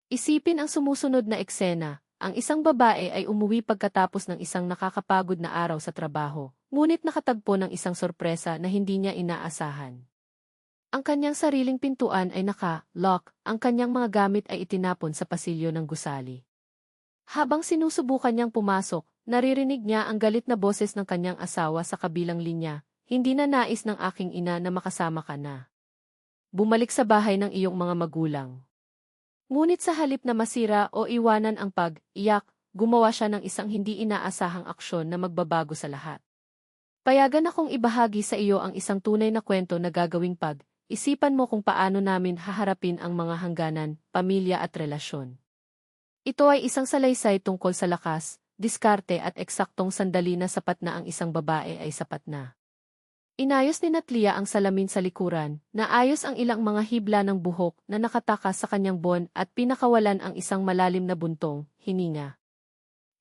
Isipin ang sumusunod na eksena. Ang isang babae ay umuwi pagkatapos ng isang nakakapagod na araw sa trabaho, ngunit nakatagpo ng isang sorpresa na hindi niya inaasahan. Ang kanyang sariling pintuan ay naka-lock, ang kanyang mga gamit ay itinapon sa pasilyo ng gusali. Habang sinusubukan niyang pumasok, naririnig niya ang galit na boses ng kanyang asawa sa kabilang linya. Hindi na nais ng aking ina na makasama ka na. Bumalik sa bahay ng iyong mga magulang. Ngunit sa halip na masira o iwanan ang pag-iyak, gumawa siya ng isang hindi inaasahang aksyon na magbabago sa lahat. Payagan akong ibahagi sa iyo ang isang tunay na kwento na gagawing isipan mo kung paano namin haharapin ang mga hangganan, pamilya at relasyon. Ito ay isang salaysay tungkol sa lakas, diskarte at eksaktong sandali na sapat na ang isang babae ay sapat na. Inayos ni Natlia ang salamin sa likuran, naayos ang ilang mga hibla ng buhok na nakatakas sa kanyang buwan at pinakawalan ang isang malalim na buntong, hininga.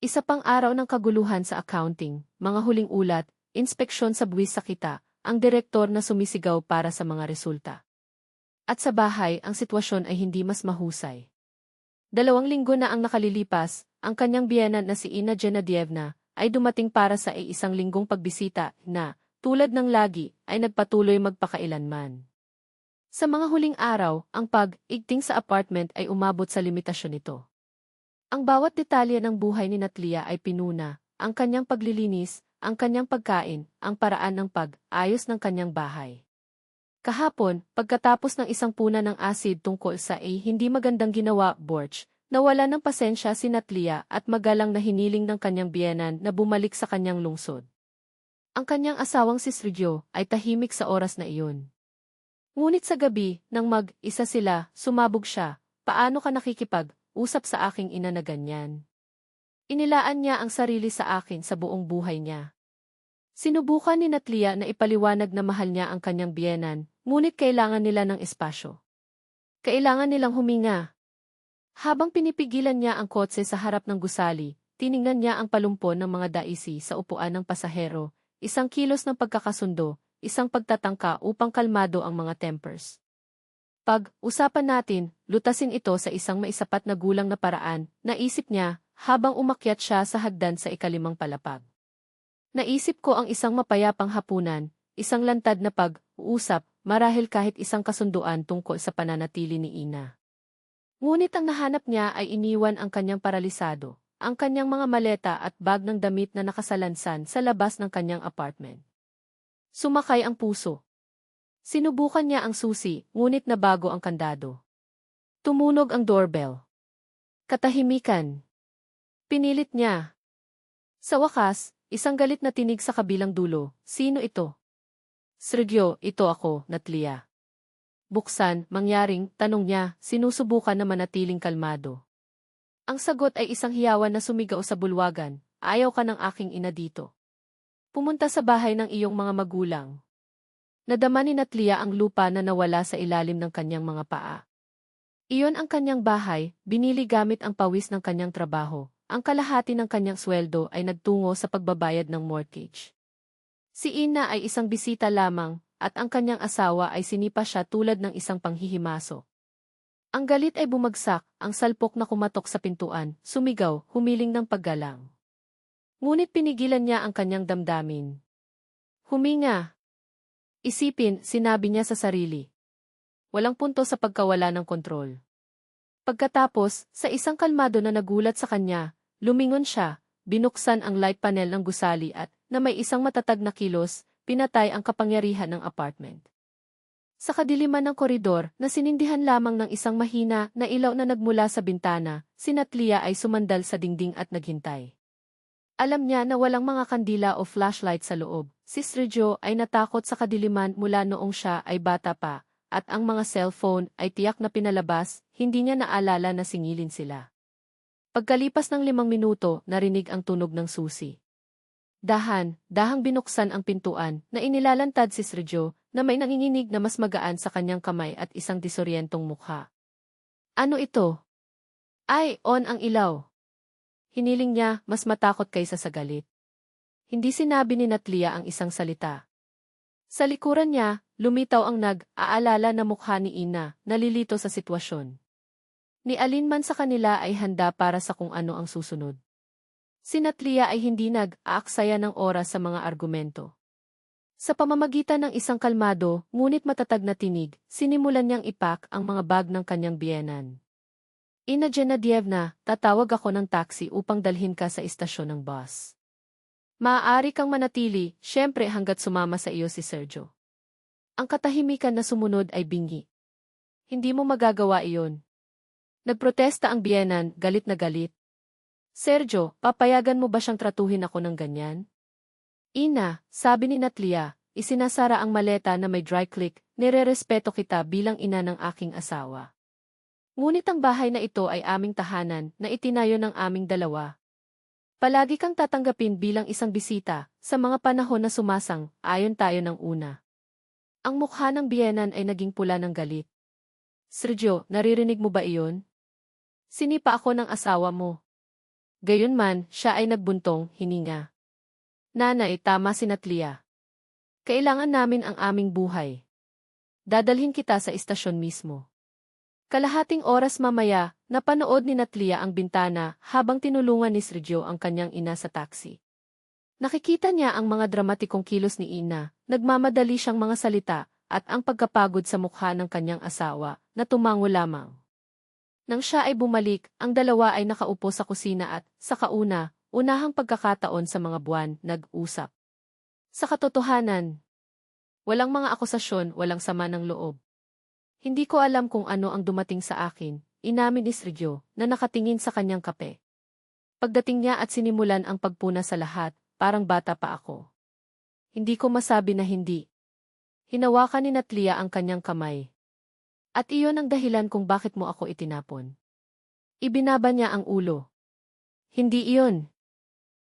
Isa pang araw ng kaguluhan sa accounting, mga huling ulat, inspeksyon sa buwis sa kita, ang direktor na sumisigaw para sa mga resulta. At sa bahay, ang sitwasyon ay hindi mas mahusay. 2 linggo na ang nakalilipas, ang kanyang biyenan na si Ina Genadievna ay dumating para sa isang linggong pagbisita na, tulad ng lagi, ay nagpatuloy magpakailanman. Sa mga huling araw, ang pag-igting sa apartment ay umabot sa limitasyon nito. Ang bawat detalye ng buhay ni Natlia ay pinuna, ang kanyang paglilinis, ang kanyang pagkain, ang paraan ng pag-ayos ng kanyang bahay. Kahapon, pagkatapos ng isang puna ng asid tungkol sa hindi magandang ginawa, Borch, nawala ng pasensya si Natlia at magalang na hiniling ng kanyang biyenan na bumalik sa kanyang lungsod. Ang kanyang asawang si Sergio ay tahimik sa oras na iyon. Ngunit sa gabi, nang mag-isa sila, sumabog siya, paano ka nakikipag-usap sa aking ina na ganyan? Inilaan niya ang sarili sa akin sa buong buhay niya. Sinubukan ni Natlia na ipaliwanag na mahal niya ang kanyang biyenan, ngunit kailangan nila ng espasyo. Kailangan nilang huminga. Habang pinipigilan niya ang kotse sa harap ng gusali, tiningnan niya ang palumpon ng mga daisi sa upuan ng pasahero, isang kilos ng pagkakasundo, isang pagtatangka upang kalmado ang mga tempers. Pag-usapan natin, lutasin ito sa isang maisapat na gulang na paraan, naisip niya, habang umakyat siya sa hagdan sa ikalimang palapag. Naisip ko ang isang mapayapang hapunan, isang lantad na pag-uusap, marahil kahit isang kasunduan tungkol sa pananatili ni Ina. Ngunit ang nahanap niya ay iniwan ang kanyang paralisado, ang kanyang mga maleta at bag ng damit na nakasalansan sa labas ng kanyang apartment. Sumakay ang puso. Sinubukan niya ang susi, ngunit nabago ang kandado. Tumunog ang doorbell. Katahimikan. Pinilit niya. Sa wakas, isang galit na tinig sa kabilang dulo. Sino ito? Sergio, ito ako, Natlia. Buksan, mangyaring, tanong niya, sinusubukan na manatiling kalmado. Ang sagot ay isang hiyawan na sumigaw sa bulwagan, ayaw ka ng aking ina dito. Pumunta sa bahay ng iyong mga magulang. Nadama ni Natlia ang lupa na nawala sa ilalim ng kanyang mga paa. Iyon ang kanyang bahay, binili gamit ang pawis ng kanyang trabaho. Ang kalahati ng kanyang sweldo ay nagtungo sa pagbabayad ng mortgage. Si Ina ay isang bisita lamang, at ang kanyang asawa ay sinipa siya tulad ng isang panghihimaso. Ang galit ay bumagsak, ang salpok na kumatok sa pintuan, sumigaw, humiling ng paggalang. Ngunit pinigilan niya ang kanyang damdamin. Huminga. Isipin, sinabi niya sa sarili. Walang punto sa pagkawala ng kontrol. Pagkatapos, sa isang kalmado na nagulat sa kanya, lumingon siya, binuksan ang light panel ng gusali at, na may isang matatag na kilos, pinatay ang kapangyarihan ng apartment. Sa kadiliman ng koridor, na sinindihan lamang ng isang mahina na ilaw na nagmula sa bintana, si Natlia ay sumandal sa dingding at naghintay. Alam niya na walang mga kandila o flashlight sa loob. Si Sergio ay natakot sa kadiliman mula noong siya ay bata pa, at ang mga cellphone ay tiyak na pinalabas, hindi niya naalala na singilin sila. Pagkalipas ng 5 minuto, narinig ang tunog ng susi. Dahang binuksan ang pintuan na inilalantad si Sergio na may nanginginig na mas magaan sa kanyang kamay at isang disoryentong mukha. Ano ito? Ay, on ang ilaw. Hiniling niya, mas matakot kaysa sa galit. Hindi sinabi ni Natlia ang isang salita. Sa likuran niya, lumitaw ang nag-aalala na mukha ni Ina, nalilito sa sitwasyon. Ni alinman sa kanila ay handa para sa kung ano ang susunod. Si Natlia ay hindi nag-aaksaya ng oras sa mga argumento. Sa pamamagitan ng isang kalmado, ngunit matatag na tinig, sinimulan niyang ipak ang mga bag ng kanyang biyenan. Ina Genadievna, tatawag ako ng taxi upang dalhin ka sa istasyon ng bus. Maaari kang manatili, syempre hanggat sumama sa iyo si Sergio. Ang katahimikan na sumunod ay bingi. Hindi mo magagawa iyon. Nagprotesta ang biyenan, galit na galit. Sergio, papayagan mo ba siyang tratuhin ako ng ganyan? Ina, sabi ni Natlia, isinasara ang maleta na may dry click, nirerespeto kita bilang ina ng aking asawa. Ngunit ang bahay na ito ay aming tahanan na itinayo ng aming dalawa. Palagi kang tatanggapin bilang isang bisita, sa mga panahon na sumasang, ayon tayo ng una. Ang mukha ng biyenan ay naging pula ng galit. Sergio, naririnig mo ba iyon? Sinipa ako ng asawa mo. Gayunman, siya ay nagbuntong, hininga. Nanay, tama si Natlia. Kailangan namin ang aming buhay. Dadalhin kita sa istasyon mismo. Kalahating oras mamaya, napanood ni Natlia ang bintana habang tinulungan ni Sergio ang kanyang ina sa taxi. Nakikita niya ang mga dramatikong kilos ni Ina, nagmamadali siyang mga salita, at ang pagkapagod sa mukha ng kanyang asawa, na tumango lamang. Nang siya ay bumalik, ang dalawa ay nakaupo sa kusina at, sa unahang pagkakataon sa mga buwan, nag-usap. Sa katotohanan, walang mga akusasyon, walang sama ng loob. Hindi ko alam kung ano ang dumating sa akin, inamin ni Sergio, na nakatingin sa kanyang kape. Pagdating niya at sinimulan ang pagpuna sa lahat, parang bata pa ako. Hindi ko masabi na hindi. Hinawakan ni Natlia ang kanyang kamay. At iyon ang dahilan kung bakit mo ako itinapon. Ibinaba niya ang ulo. Hindi iyon.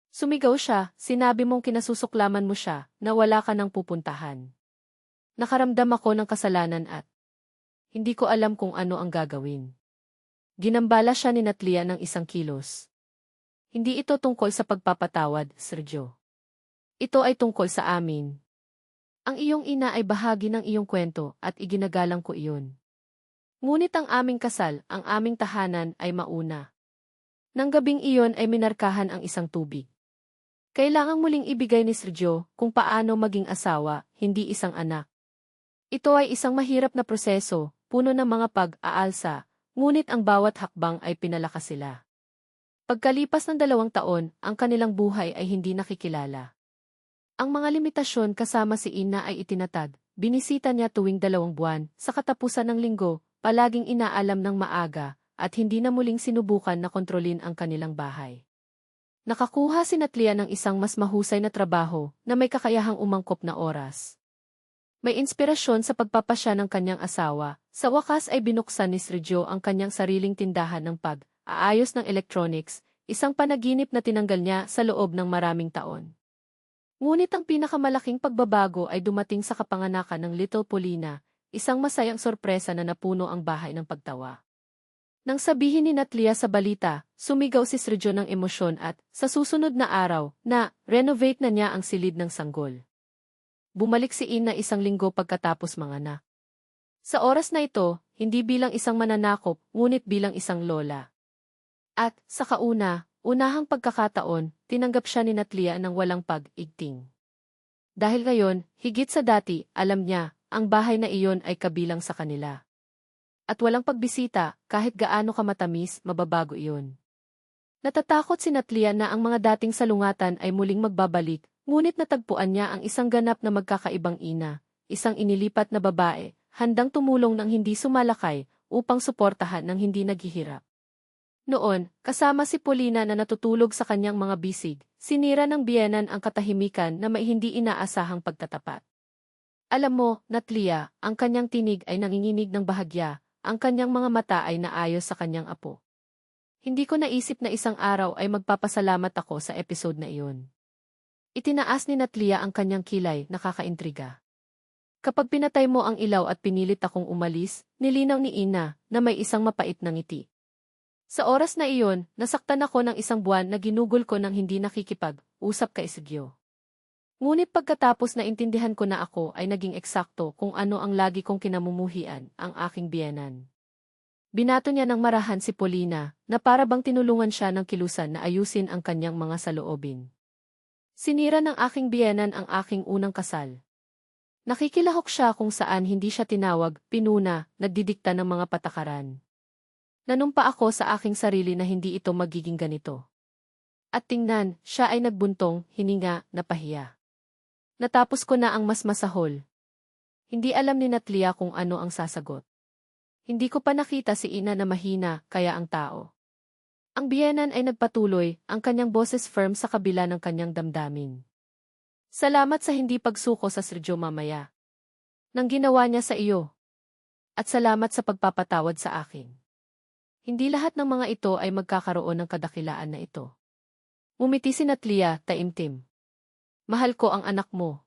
Sumigaw siya, sinabi mong kinasusuklaman mo siya, na wala ka nang pupuntahan. Nakaramdam ako ng kasalanan at hindi ko alam kung ano ang gagawin. Ginambala siya ni Natlia ng isang kilos. Hindi ito tungkol sa pagpapatawad, Sergio. Ito ay tungkol sa amin. Ang iyong ina ay bahagi ng iyong kwento at iginagalang ko iyon. Ngunit ang aming kasal, ang aming tahanan ay mauna. Nang gabing iyon ay minarkahan ang isang tubig. Kailangang muling ibigay ni Sergio kung paano maging asawa, hindi isang anak. Ito ay isang mahirap na proseso, puno ng mga pag-aalsa, ngunit ang bawat hakbang ay pinalakas sila. Pagkalipas ng 2 taon, ang kanilang buhay ay hindi nakikilala. Ang mga limitasyon kasama si Ina ay itinatag, binisita niya tuwing 2 buwan, sa katapusan ng linggo, palaging inaalam ng maaga, at hindi na muling sinubukan na kontrolin ang kanilang bahay. Nakakuha si Natlia ng isang mas mahusay na trabaho na may kakayahang umangkop na oras. May inspirasyon sa pagpapasya ng kanyang asawa, sa wakas ay binuksan ni Sergio ang kanyang sariling tindahan ng pag-aayos ng electronics, isang panaginip na tinanggal niya sa loob ng maraming taon. Ngunit ang pinakamalaking pagbabago ay dumating sa kapanganakan ng Little Polina, isang masayang sorpresa na napuno ang bahay ng pagtawa. Nang sabihin ni Natlia sa balita, sumigaw si Sergio ng emosyon at, sa susunod na araw, renovate na niya ang silid ng sanggol. Bumalik si Ina 1 linggo pagkatapos manganak. Sa oras na ito, hindi bilang isang mananakop, ngunit bilang isang lola. At, sa unahang pagkakataon, tinanggap siya ni Natlia ng walang pag-igting. Dahil ngayon, higit sa dati, alam niya, ang bahay na iyon ay kabilang sa kanila. At walang pagbisita, kahit gaano kamatamis, mababago iyon. Natatakot si Natlia na ang mga dating salungatan ay muling magbabalik, ngunit natagpuan niya ang isang ganap na magkakaibang ina, isang inilipat na babae, handang tumulong ng hindi sumalakay, upang suportahan ng hindi naghihirap. Noon, kasama si Polina na natutulog sa kanyang mga bisig, sinira ng biyenan ang katahimikan na may hindi inaasahang pagtatapat. Alam mo, Natlia, ang kanyang tinig ay nanginginig ng bahagya, ang kanyang mga mata ay naayos sa kanyang apo. Hindi ko naisip na isang araw ay magpapasalamat ako sa episode na iyon. Itinaas ni Natlia ang kanyang kilay, nakakaintriga. Kapag pinatay mo ang ilaw at pinilit akong umalis, nilinaw ni Ina na may isang mapait na ngiti. Sa oras na iyon, nasaktan ako ng 1 buwan na ginugol ko ng hindi nakikipag-usap kay Sergio. Ngunit pagkatapos na intindihan ko na ako ay naging eksakto kung ano ang lagi kong kinamumuhian, ang aking biyenan. Binato niya ng marahan si Polina, na para bang tinulungan siya ng kilusan na ayusin ang kanyang mga saloobin. Sinira ng aking biyenan ang aking unang kasal. Nakikilahok siya kung saan hindi siya tinawag, pinuna, nagdidikta ng mga patakaran. Nanumpa ako sa aking sarili na hindi ito magiging ganito. At tingnan, siya ay nagbuntong, hininga, napahiya. Natapos ko na ang mas masahol. Hindi alam ni Natlia kung ano ang sasagot. Hindi ko pa nakita si Ina na mahina, kaya ang tao. Ang biyenan ay nagpatuloy, ang kanyang boses firm sa kabila ng kanyang damdamin. Salamat sa hindi pagsuko sa Sergio mamaya. Nang ginawa niya sa iyo. At salamat sa pagpapatawad sa akin. Hindi lahat ng mga ito ay magkakaroon ng kadakilaan na ito. Ngumiti si Natlia, taimtim. Mahal ko ang anak mo.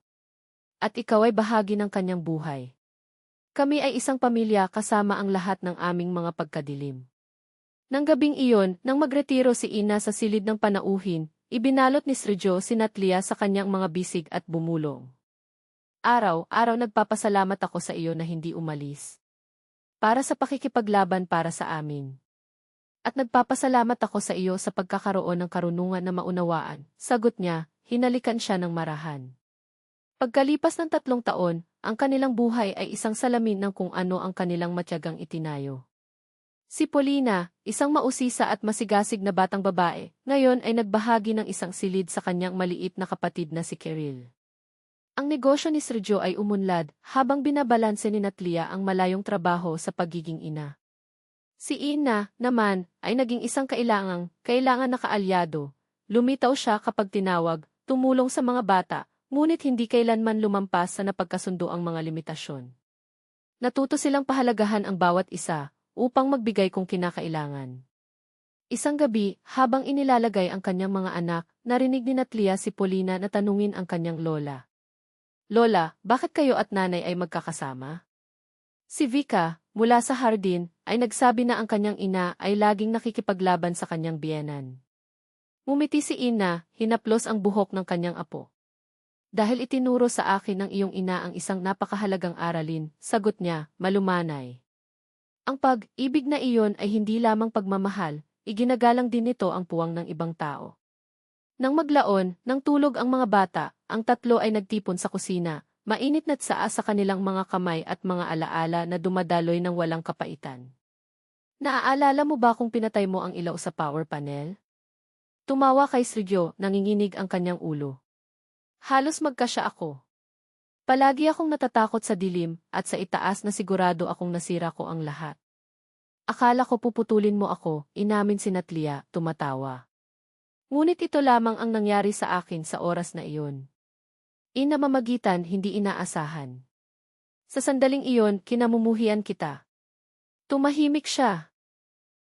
At ikaw ay bahagi ng kanyang buhay. Kami ay isang pamilya kasama ang lahat ng aming mga pagkadilim. Nang gabing iyon, nang magretiro si Ina sa silid ng panauhin, ibinalot ni Sergio si Natlia sa kanyang mga bisig at bumulong. Araw-araw nagpapasalamat ako sa iyo na hindi umalis. Para sa pakikipaglaban para sa amin. At nagpapasalamat ako sa iyo sa pagkakaroon ng karunungan na maunawaan. Sagot niya, hinalikan siya ng marahan. Pagkalipas ng 3 taon, ang kanilang buhay ay isang salamin ng kung ano ang kanilang matyagang itinayo. Si Polina, isang mausisa at masigasig na batang babae, ngayon ay nagbahagi ng isang silid sa kanyang maliit na kapatid na si Kiril. Ang negosyo ni Sergio ay umunlad habang binabalanse ni Natlia ang malayong trabaho sa pagiging ina. Si Ina, naman, ay naging isang kailangan na kaalyado. Lumitaw siya kapag tinawag, tumulong sa mga bata, ngunit hindi kailanman lumampas sa napagkasundo ang mga limitasyon. Natuto silang pahalagahan ang bawat isa, upang magbigay kung kinakailangan. Isang gabi, habang inilalagay ang kanyang mga anak, narinig ni Natlia si Polina na tanungin ang kanyang lola. Lola, bakit kayo at nanay ay magkakasama? Si Vika, mula sa hardin, ay nagsabi na ang kanyang ina ay laging nakikipaglaban sa kanyang biyenan. Ngumiti si Ina, hinaplos ang buhok ng kanyang apo. Dahil itinuro sa akin ng iyong ina ang isang napakahalagang aralin, sagot niya, malumanay. Ang pag-ibig na iyon ay hindi lamang pagmamahal, iginagalang din nito ang puwang ng ibang tao. Nang maglaon, nang tulog ang mga bata, ang 3 ay nagtipon sa kusina, mainit na tsaa sa kanilang mga kamay at mga alaala na dumadaloy ng walang kapaitan. Naaalala mo ba kung pinatay mo ang ilaw sa power panel? Tumawa kay Sergio, nanginginig ang kanyang ulo. Halos magkasya ako. Palagi akong natatakot sa dilim, at sa itaas na sigurado akong nasira ko ang lahat. Akala ko puputulin mo ako, inamin si Natlia, tumatawa. Ngunit ito lamang ang nangyari sa akin sa oras na iyon. Inamamagitan, hindi inaasahan. Sa sandaling iyon, kinamumuhian kita. Tumahimik siya.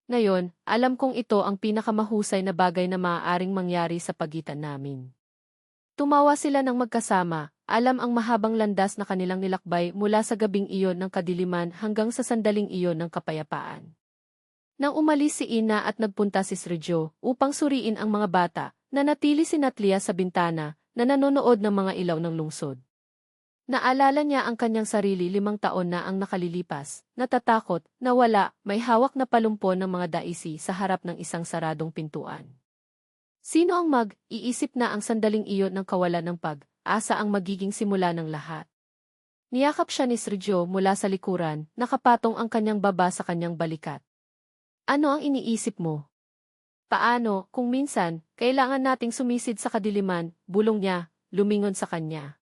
Ngayon, alam kong ito ang pinakamahusay na bagay na maaaring mangyari sa pagitan namin. Tumawa sila ng magkasama, alam ang mahabang landas na kanilang nilakbay mula sa gabing iyon ng kadiliman hanggang sa sandaling iyon ng kapayapaan. Nang umalis si Ina at nagpunta si Sergio upang suriin ang mga bata, nanatili si Natlia sa bintana na nanonood ng mga ilaw ng lungsod. Naalala niya ang kanyang sarili 5 taon na ang nakalilipas, natatakot, nawala, may hawak na palumpon ng mga daisi sa harap ng isang saradong pintuan. Sino ang mag-iisip na ang sandaling iyon ng kawalan ng pag-asa ang magiging simula ng lahat? Niyakap siya ni Sergio mula sa likuran, nakapatong ang kanyang baba sa kanyang balikat. Ano ang iniisip mo? Paano, kung minsan, kailangan nating sumisid sa kadiliman, bulong niya, lumingon sa kanya.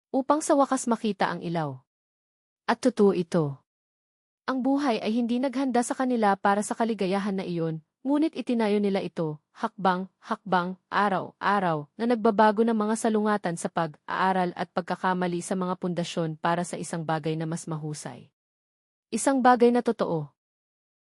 Upang sa wakas makita ang ilaw. At totoo ito. Ang buhay ay hindi naghanda sa kanila para sa kaligayahan na iyon, ngunit itinayo nila ito, hakbang, araw-araw, na nagbabago ng mga salungatan sa pag-aaral at pagkakamali sa mga pundasyon para sa isang bagay na mas mahusay. Isang bagay na totoo.